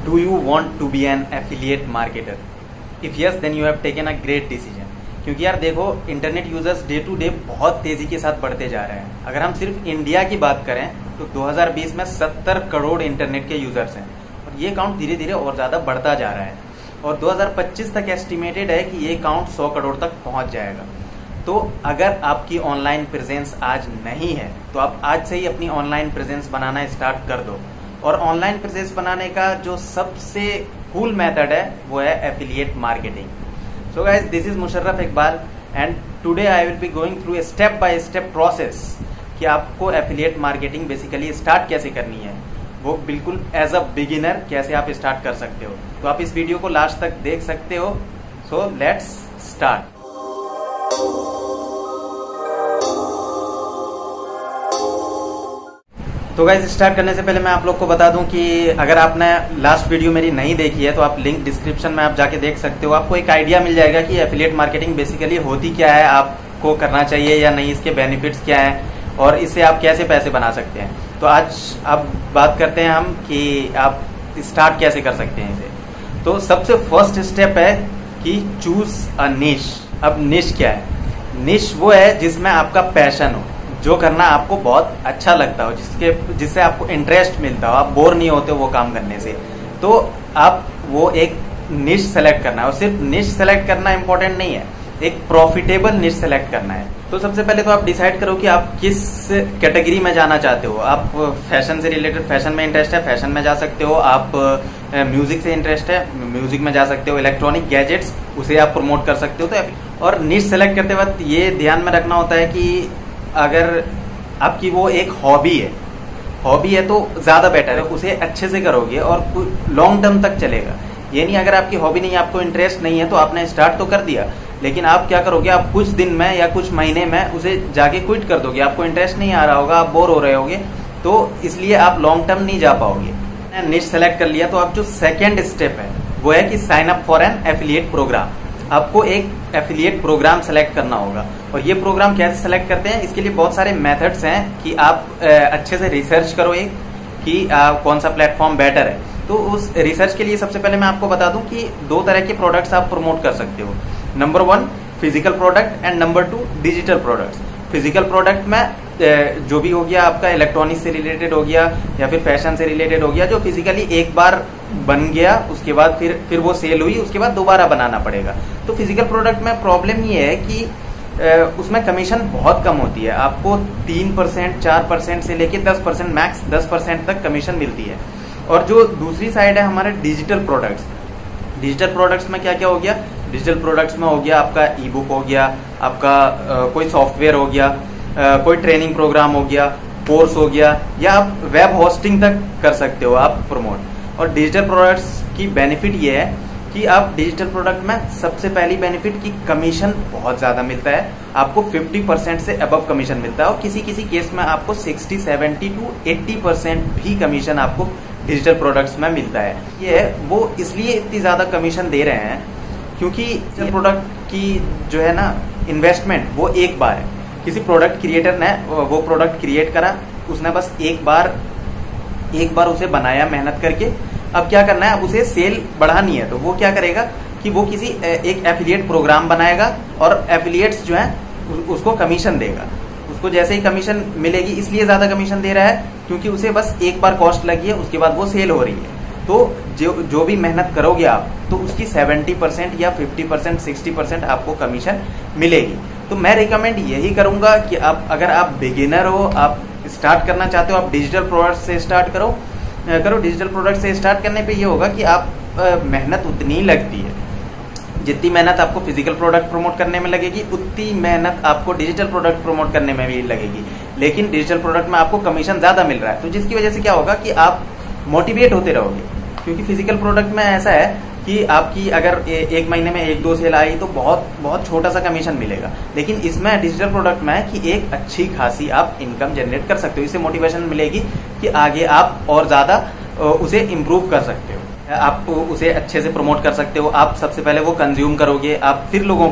Do you want to be an affiliate marketer? If yes, then you have taken a great decision. क्योंकि यार देखो, internet users day to day बहुत तेजी के साथ बढ़ते जा रहे हैं। अगर हम सिर्फ इंडिया की बात करें तो 2020 में 70 करोड़ इंटरनेट के यूजर्स हैं और ये काउंट धीरे धीरे और ज्यादा बढ़ता जा रहा है और 2025 तक एस्टिमेटेड है कि ये काउंट 100 करोड़ तक पहुंच जाएगा। तो अगर आपकी ऑनलाइन प्रेजेंस आज नहीं है तो आप आज से ही अपनी ऑनलाइन प्रेजेंस बनाना स्टार्ट कर दो। और ऑनलाइन प्रेजेंस बनाने का जो सबसे कूल मेथड है वो है affiliate marketing. So guys, this is Musharraf Iqbal and today I will be going through a step by step process कि आपको एफिलिएट मार्केटिंग बेसिकली स्टार्ट कैसे करनी है, वो बिल्कुल एज अ बिगिनर कैसे आप स्टार्ट कर सकते हो। तो आप इस वीडियो को लास्ट तक देख सकते हो। So let's start. तो गाइस, स्टार्ट करने से पहले मैं आप लोग को बता दूं कि अगर आपने लास्ट वीडियो मेरी नहीं देखी है तो आप लिंक डिस्क्रिप्शन में आप जाके देख सकते हो। आपको एक आइडिया मिल जाएगा कि एफिलिएट मार्केटिंग बेसिकली होती क्या है, आपको करना चाहिए या नहीं, इसके बेनिफिट्स क्या हैं और इससे आप कैसे पैसे बना सकते हैं। तो आज अब बात करते हैं हम कि आप स्टार्ट कैसे कर सकते हैं इसे। तो सबसे फर्स्ट स्टेप है कि चूज अ निश। अब निश क्या है? निश वो है जिसमें आपका पैशन हो, जो करना आपको बहुत अच्छा लगता हो, जिससे आपको इंटरेस्ट मिलता हो, आप बोर नहीं होते वो काम करने से। तो आप वो एक निश सेलेक्ट करना है और सिर्फ निश सेलेक्ट करना इंपॉर्टेंट नहीं है, एक प्रॉफिटेबल निश सेलेक्ट करना है। तो सबसे पहले तो आप डिसाइड करो कि आप किस कैटेगरी में जाना चाहते हो। आप फैशन से रिलेटेड, फैशन में इंटरेस्ट है, फैशन में जा सकते हो। आप म्यूजिक से इंटरेस्ट है, म्यूजिक में जा सकते हो। इलेक्ट्रॉनिक गैजेट्स, उसे आप प्रमोट कर सकते हो। तो और निश सेलेक्ट करते वक्त ये ध्यान में रखना होता है कि अगर आपकी वो एक हॉबी है तो ज्यादा बेटर है, उसे अच्छे से करोगे और लॉन्ग टर्म तक चलेगा। ये नहीं अगर आपकी हॉबी नहीं है, आपको इंटरेस्ट नहीं है तो आपने स्टार्ट तो कर दिया, लेकिन आप क्या करोगे, आप कुछ दिन में या कुछ महीने में उसे जाके क्विट कर दोगे। आपको इंटरेस्ट नहीं आ रहा होगा, आप बोर हो रहे होगे, तो इसलिए आप लॉन्ग टर्म नहीं जा पाओगे। निश सेलेक्ट कर लिया तो अब जो सेकेंड स्टेप है वो है कि sign up for an affiliate program. आपको एक एफिलिएट प्रोग्राम सेलेक्ट करना होगा। और ये प्रोग्राम कैसे सेलेक्ट करते हैं, इसके लिए बहुत सारे मेथड्स हैं कि आप अच्छे से रिसर्च करो एक कि कौन सा प्लेटफॉर्म बेटर है। तो उस रिसर्च के लिए सबसे पहले मैं आपको बता दूं कि दो तरह के प्रोडक्ट्स आप प्रमोट कर सकते हो। Number 1 physical product and number 2 digital products. Physical product में जो भी हो गया आपका इलेक्ट्रॉनिक्स से रिलेटेड हो गया या फिर फैशन से रिलेटेड हो गया, जो फिजिकली एक बार बन गया उसके बाद फिर वो सेल हुई, उसके बाद दोबारा बनाना पड़ेगा। तो फिजिकल प्रोडक्ट में प्रॉब्लम ये है कि उसमें कमीशन बहुत कम होती है। आपको 3%, 4% से लेके 10%, मैक्स 10% तक कमीशन मिलती है। और जो दूसरी साइड है हमारे डिजिटल प्रोडक्ट्स। डिजिटल प्रोडक्ट्स में क्या क्या हो गया? डिजिटल प्रोडक्ट्स में हो गया आपका ई बुक हो गया, आपका कोई सॉफ्टवेयर हो गया, कोई ट्रेनिंग प्रोग्राम हो गया, कोर्स हो गया, या आप वेब होस्टिंग तक कर सकते हो आप प्रमोट। और डिजिटल प्रोडक्ट्स की बेनिफिट ये है कि आप डिजिटल प्रोडक्ट में सबसे पहली बेनिफिट की कमीशन बहुत ज्यादा मिलता है। आपको 50% से अबव कमीशन मिलता है और किसी किसी केस में आपको 60, 70 to 80% भी कमीशन आपको डिजिटल प्रोडक्ट्स में मिलता है। ये वो इसलिए इतनी ज्यादा कमीशन दे रहे हैं क्योंकि डिजिटल प्रोडक्ट की जो है ना इन्वेस्टमेंट वो एक बार है। किसी प्रोडक्ट क्रिएटर ने वो प्रोडक्ट क्रिएट करा, उसने बस एक बार उसे बनाया मेहनत करके। अब क्या करना है, उसे सेल बढ़ानी है, तो वो क्या करेगा कि वो किसी एक एफिलिएट प्रोग्राम बनाएगा और एफिलिएट्स जो है उसको कमीशन देगा। उसको जैसे ही कमीशन मिलेगी, इसलिए ज्यादा कमीशन दे रहा है क्योंकि उसे बस एक बार कॉस्ट लगी है, उसके बाद वो सेल हो रही है। तो जो भी मेहनत करोगे आप, तो उसकी 70% या 50%, 60% आपको कमीशन मिलेगी। तो मैं रिकमेंड यही करूंगा कि अगर आप बिगिनर हो, आप स्टार्ट करना चाहते हो, आप डिजिटल प्रोडक्ट से स्टार्ट करो। डिजिटल प्रोडक्ट से स्टार्ट करने पे ये होगा कि आप मेहनत उतनी ही लगती है, जितनी मेहनत आपको फिजिकल प्रोडक्ट प्रमोट करने में लगेगी उतनी मेहनत आपको डिजिटल प्रोडक्ट प्रमोट करने में भी लगेगी। लेकिन डिजिटल प्रोडक्ट में आपको कमीशन ज्यादा मिल रहा है, तो जिसकी वजह से क्या होगा कि आप मोटिवेट होते रहोगे। क्योंकि फिजिकल प्रोडक्ट में ऐसा है कि आपकी अगर एक महीने में 1-2 सेल आई तो बहुत छोटा सा कमीशन मिलेगा। लेकिन इसमें डिजिटल प्रोडक्ट में है कि एक अच्छी खासी आप इनकम जनरेट कर सकते हो। इससे मोटिवेशन मिलेगी कि आगे आप और ज्यादा उसे इम्प्रूव कर सकते हो, आप उसे अच्छे से प्रमोट कर सकते हो। आप सबसे पहले वो कंज्यूम करोगे, आप फिर लोगों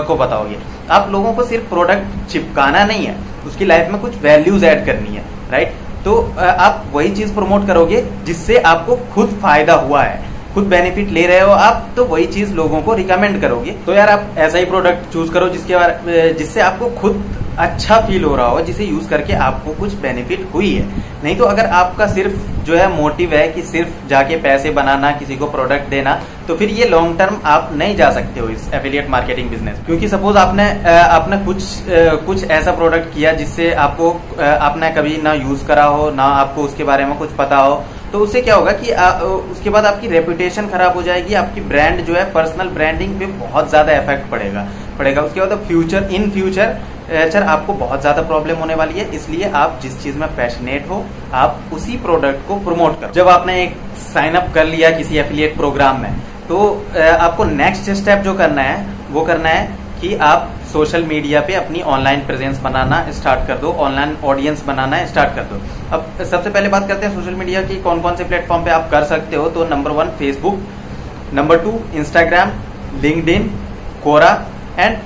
को बताओगे। आप लोगों को सिर्फ प्रोडक्ट चिपकाना नहीं है, उसकी लाइफ में कुछ वैल्यूज ऐड करनी है, राइट। तो आप वही चीज प्रमोट करोगे जिससे आपको खुद फायदा हुआ है, खुद बेनिफिट ले रहे हो आप, तो वही चीज लोगों को रिकमेंड करोगे। तो यार आप ऐसा ही प्रोडक्ट चूज करो जिससे आपको खुद अच्छा फील हो रहा हो, जिसे यूज करके आपको कुछ बेनिफिट हुई है। नहीं तो अगर आपका सिर्फ जो है मोटिव है कि सिर्फ जाके पैसे बनाना, किसी को प्रोडक्ट देना, तो फिर ये लॉन्ग टर्म आप नहीं जा सकते हो इस एफिलिएट मार्केटिंग बिजनेस। क्योंकि सपोज आपने कुछ ऐसा प्रोडक्ट किया जिससे आपने कभी ना यूज करा हो, ना आपको उसके बारे में कुछ पता हो, तो उससे क्या होगा कि उसके बाद आपकी रेपुटेशन खराब हो जाएगी, आपकी ब्रांड जो है पर्सनल ब्रांडिंग पे बहुत ज्यादा इफेक्ट पड़ेगा। उसके बाद इन फ्यूचर आपको बहुत ज्यादा प्रॉब्लम होने वाली है। इसलिए आप जिस चीज में पैशनेट हो, आप उसी प्रोडक्ट को प्रमोट करो। जब आपने एक साइन अप कर लिया किसी एफिलिएट प्रोग्राम में, तो आपको नेक्स्ट स्टेप जो करना है वो करना है कि आप सोशल मीडिया पे अपनी ऑनलाइन प्रेजेंस बनाना स्टार्ट कर दो, ऑनलाइन ऑडियंस बनाना स्टार्ट कर दो। अब सबसे पहले बात करते हैं सोशल मीडिया की कौन कौन से प्लेटफॉर्म पे आप कर सकते हो। तो number 1 Facebook, number 2 Instagram, LinkedIn, Quora and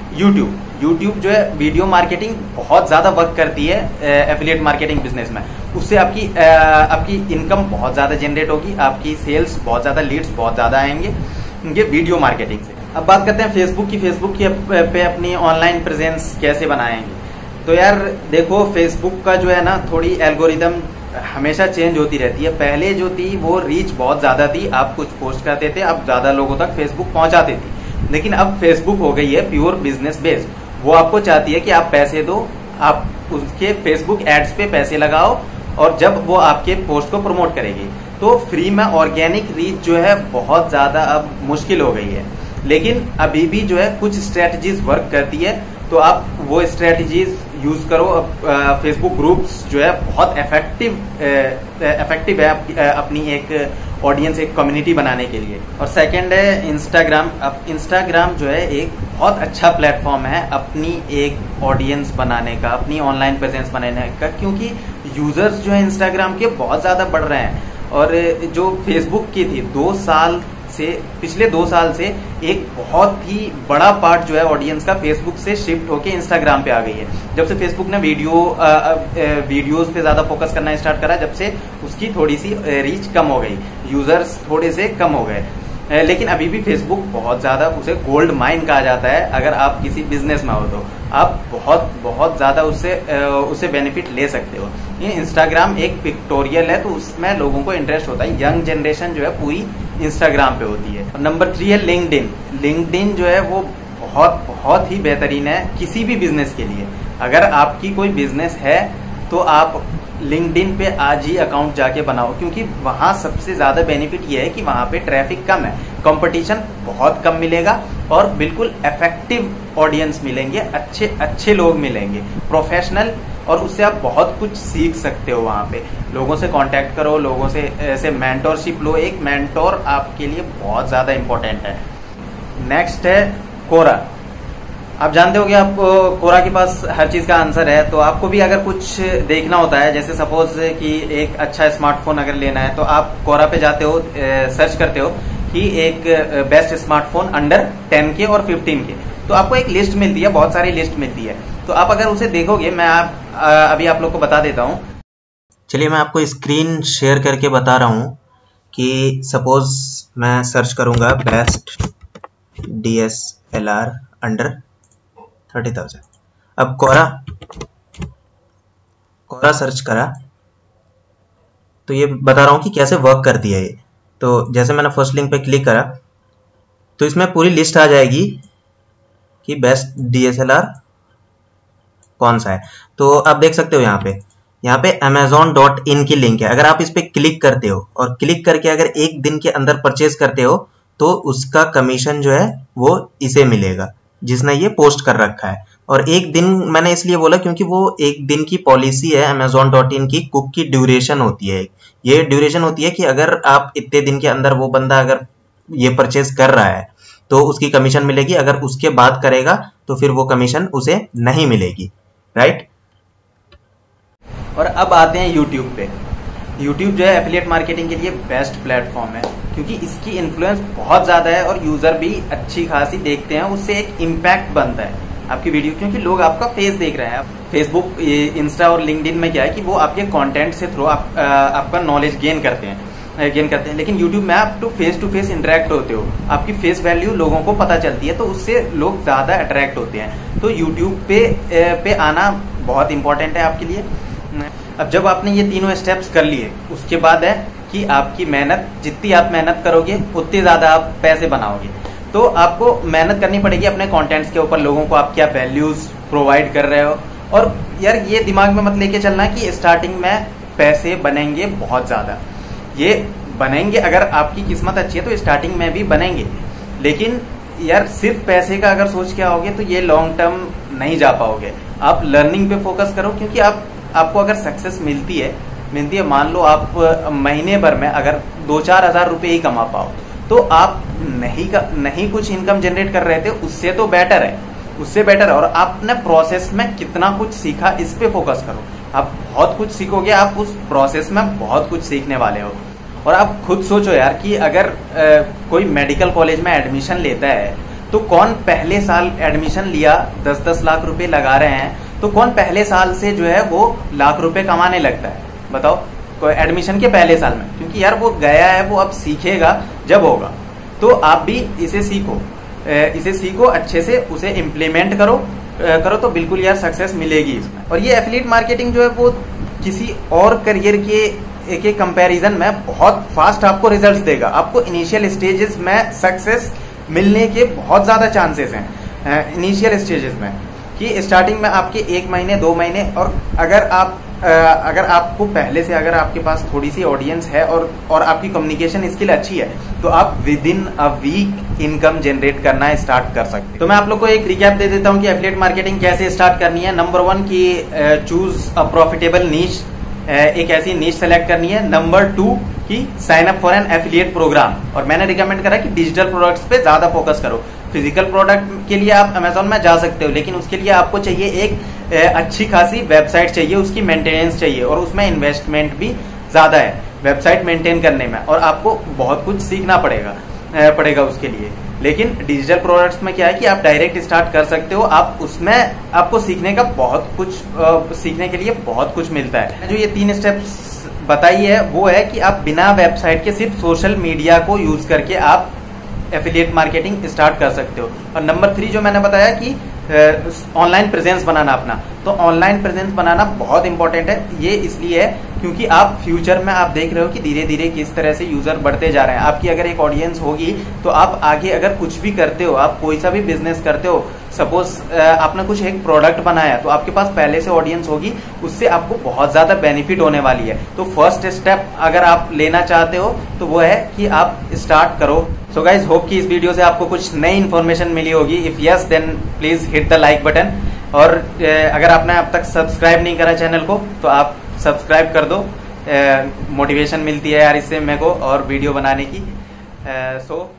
YouTube जो है वीडियो मार्केटिंग बहुत ज्यादा वर्क करती है एफिलिएट मार्केटिंग बिजनेस में। उससे आपकी इनकम बहुत ज्यादा जनरेट होगी, आपकी सेल्स बहुत ज्यादा, लीड्स बहुत ज्यादा आएंगे ये वीडियो मार्केटिंग से। अब बात करते हैं फेसबुक की पे अपनी ऑनलाइन प्रेजेंस कैसे बनाएंगे। तो यार देखो, फेसबुक का जो है ना, थोड़ी एल्गोरिदम हमेशा चेंज होती रहती है। पहले जो थी वो रीच बहुत ज्यादा थी, आप कुछ पोस्ट करते थे, आप ज्यादा लोगों तक फेसबुक पहुंचाते थे। लेकिन अब फेसबुक हो गई है प्योर बिजनेस बेस्ड। वो आपको चाहती है कि आप पैसे दो, आप उसके फेसबुक एड्स पे पैसे लगाओ, और जब वो आपके पोस्ट को प्रमोट करेगी, तो फ्री में ऑर्गेनिक रीच जो है बहुत ज्यादा अब मुश्किल हो गई है। लेकिन अभी भी जो है कुछ स्ट्रेटजीज वर्क करती है, तो आप वो स्ट्रेटजीज यूज करो। फेसबुक ग्रुप्स जो है बहुत इफेक्टिव है अपनी एक ऑडियंस, एक कम्युनिटी बनाने के लिए। और सेकंड है इंस्टाग्राम। अब इंस्टाग्राम जो है एक बहुत अच्छा प्लेटफॉर्म है अपनी एक ऑडियंस बनाने का, अपनी ऑनलाइन प्रेजेंस बनाने का, क्योंकि यूजर्स जो है इंस्टाग्राम के बहुत ज्यादा बढ़ रहे हैं। और जो फेसबुक की थी पिछले 2 साल से एक बहुत ही बड़ा पार्ट जो है ऑडियंस का फेसबुक से शिफ्ट होके इंस्टाग्राम पे आ गई है। जब से फेसबुक ने वीडियोस पे ज्यादा फोकस करना स्टार्ट करा, जब से उसकी थोड़ी सी रीच कम हो गई, यूजर्स थोड़े से कम हो गए। लेकिन अभी भी फेसबुक बहुत ज्यादा, उसे गोल्ड माइन कहा जाता है। अगर आप किसी बिजनेस में हो तो आप बहुत ज्यादा उससे बेनिफिट ले सकते हो। इंस्टाग्राम एक पिक्टोरियल है, तो उसमें लोगों को इंटरेस्ट होता है। यंग जनरेशन जो है पूरी इंस्टाग्राम पे होती है। नंबर 3 है लिंक्डइन जो है वो बहुत ही बेहतरीन है किसी भी बिजनेस के लिए। अगर आपकी कोई बिजनेस है तो आप लिंक्डइन पे आज ही अकाउंट जाके बनाओ, क्योंकि वहां सबसे ज्यादा बेनिफिट ये है कि वहां पे ट्रैफिक कम है, कंपटीशन बहुत कम मिलेगा, और बिल्कुल इफेक्टिव ऑडियंस मिलेंगे, अच्छे लोग मिलेंगे, प्रोफेशनल, और उससे आप बहुत कुछ सीख सकते हो। वहां पे लोगों से कांटेक्ट करो, लोगों से ऐसे मेंटोरशिप लो। एक मेंटोर आपके लिए बहुत ज्यादा इंपॉर्टेंट है। नेक्स्ट है कोरा। आप जानते होंगे, आपको कोरा के पास हर चीज का आंसर है। तो आपको भी अगर कुछ देखना होता है, जैसे सपोज कि एक अच्छा स्मार्टफोन अगर लेना है, तो आप कोरा पे जाते हो, सर्च करते हो कि एक बेस्ट स्मार्टफोन अंडर 10 के और 15 के, तो आपको एक लिस्ट मिलती है, बहुत सारी लिस्ट मिलती है। तो आप अगर उसे देखोगे, मैं अभी आप लोग को बता देता हूँ। चलिए मैं आपको स्क्रीन शेयर करके बता रहा हूँ कि सपोज मैं सर्च करूंगा बेस्ट DSLR अंडर 30,000। अब कोरा सर्च करा, तो ये बता रहा हूँ कि कैसे वर्क करती है ये। तो जैसे मैंने फर्स्ट लिंक पे क्लिक करा, तो इसमें पूरी लिस्ट आ जाएगी कि बेस्ट DSLR कौन सा है। तो आप देख सकते हो यहाँ पे amazon.in की लिंक है। अगर आप इस पे क्लिक करते हो और क्लिक करके अगर 1 दिन के अंदर परचेज करते हो, तो उसका कमीशन जो है वो इसे मिलेगा, जिसने ये पोस्ट कर रखा है। और 1 दिन मैंने इसलिए बोला क्योंकि वो 1 दिन की पॉलिसी है amazon.in की। कुक की ड्यूरेशन होती है, ये ड्यूरेशन होती है कि अगर आप इतने दिन के अंदर वो बंदा अगर ये परचेज कर रहा है तो उसकी कमीशन मिलेगी, अगर उसके बाद करेगा तो फिर वो कमीशन उसे नहीं मिलेगी, राइट। और अब आते हैं यूट्यूब पे। यूट्यूब जो है एफिलिएट मार्केटिंग के लिए बेस्ट प्लेटफॉर्म है, क्योंकि इसकी इन्फ्लुएंस बहुत ज्यादा है और यूजर भी अच्छी खासी देखते हैं। उससे एक इम्पैक्ट बनता है आपकी वीडियो, क्योंकि लोग आपका फेस देख रहे हैं। फेसबुक, इंस्टा और लिंक्डइन में क्या है कि वो आपके कंटेंट से थ्रू आपका नॉलेज गेन करते हैं। लेकिन यूट्यूब में आप टू फेस इंटरेक्ट होते हो, आपकी फेस वैल्यू लोगों को पता चलती है, तो उससे लोग ज्यादा अट्रैक्ट होते हैं। तो यूट्यूब पे आना बहुत इंपॉर्टेंट है आपके लिए। अब जब आपने ये तीनों स्टेप्स कर लिए, उसके बाद है कि आपकी मेहनत, जितनी आप मेहनत करोगे उतनी ज्यादा आप पैसे बनाओगे। तो आपको मेहनत करनी पड़ेगी अपने कंटेंट्स के ऊपर, लोगों को आप क्या वैल्यूज प्रोवाइड कर रहे हो। और यार ये दिमाग में मत लेके चलना कि स्टार्टिंग में पैसे बनेंगे बहुत ज्यादा, ये बनेंगे अगर आपकी किस्मत अच्छी है तो स्टार्टिंग में भी बनेंगे, लेकिन यार सिर्फ पैसे का अगर सोच के आओगे तो ये लॉन्ग टर्म नहीं जा पाओगे। आप लर्निंग पे फोकस करो, क्योंकि आपको अगर सक्सेस मिलती है, मान लो आप महीने भर में अगर 2-4 हजार रुपए ही कमा पाओ, तो आप नहीं कुछ इनकम जनरेट कर रहे थे, उससे तो बेटर है, उससे बेटर है। और आपने प्रोसेस में कितना कुछ सीखा, इस पे फोकस करो। आप बहुत कुछ सीखोगे, आप उस प्रोसेस में बहुत कुछ सीखने वाले हो। और आप खुद सोचो यार कि अगर कोई मेडिकल कॉलेज में एडमिशन लेता है, तो कौन पहले साल एडमिशन लिया 10-10 लाख रुपए लगा रहे हैं, तो कौन पहले साल से जो है वो लाख रुपए कमाने लगता है, बताओ, एडमिशन के पहले साल में। क्योंकि यार वो गया है, वो अब सीखेगा जब होगा। तो आप भी इसे सीखो अच्छे से, उसे इम्प्लीमेंट करो तो बिल्कुल यार सक्सेस मिलेगी इसमें। और ये एफिलिएट मार्केटिंग जो है वो किसी और करियर के कंपैरिजन में बहुत फास्ट आपको रिजल्ट्स देगा। आपको इनिशियल स्टेजेस में सक्सेस मिलने के बहुत ज्यादा चांसेस हैं इनिशियल स्टेजेस में, कि स्टार्टिंग में आपके 1 महीने 2 महीने, और अगर आपको पहले से, अगर आपके पास थोड़ी सी ऑडियंस है और आपकी कम्युनिकेशन स्किल अच्छी है, तो आप within a week income generate करना स्टार्ट कर सकते हैं। तो मैं आप लोग को एक रिकैप दे देता हूं कि एफिलिएट मार्केटिंग कैसे स्टार्ट करनी है। नंबर 1 की चूज अ प्रॉफिटेबल नीश, एक ऐसी नीश सेलेक्ट करनी है। नंबर 2 की sign up for an affiliate program, और मैंने रिकमेंड करा कि डिजिटल प्रोडक्ट्स पे ज्यादा फोकस करो। फिजिकल प्रोडक्ट के लिए आप अमेजोन में जा सकते हो, लेकिन उसके लिए आपको चाहिए एक अच्छी खासी वेबसाइट चाहिए, उसकी मेंटेनेंस चाहिए, और उसमें इन्वेस्टमेंट भी ज्यादा है वेबसाइट मेंटेन करने में, और आपको बहुत कुछ सीखना पड़ेगा उसके लिए। लेकिन डिजिटल प्रोडक्ट्स में क्या है कि आप डायरेक्ट स्टार्ट कर सकते हो, आप उसमें आपको सीखने के लिए बहुत कुछ मिलता है। जो ये 3 स्टेप्स बताई है वो है कि आप बिना वेबसाइट के सिर्फ सोशल मीडिया को यूज करके आप एफिलिएट मार्केटिंग स्टार्ट कर सकते हो। और नंबर 3 जो मैंने बताया कि ऑनलाइन प्रेजेंस बनाना अपना, तो ऑनलाइन प्रेजेंस बनाना बहुत इंपॉर्टेंट है। ये इसलिए है क्योंकि आप फ्यूचर में आप देख रहे हो कि धीरे धीरे किस तरह से यूजर बढ़ते जा रहे हैं। आपकी अगर एक ऑडियंस होगी तो आप आगे अगर कुछ भी करते हो, आप कोई सा भी बिजनेस करते हो, सपोज आपने कुछ एक प्रोडक्ट बनाया तो आपके पास पहले से ऑडियंस होगी, उससे आपको बहुत ज्यादा बेनिफिट होने वाली है। तो फर्स्ट स्टेप अगर आप लेना चाहते हो तो वो है कि आप स्टार्ट करो। सो गाइज, होप कि इस वीडियो से आपको कुछ नई इन्फॉर्मेशन मिली होगी। If yes then please hit the like button, और अगर आपने अब तक सब्सक्राइब नहीं करा चैनल को तो आप सब्सक्राइब कर दो। मोटिवेशन मिलती है यार इससे मेरे को और वीडियो बनाने की। सो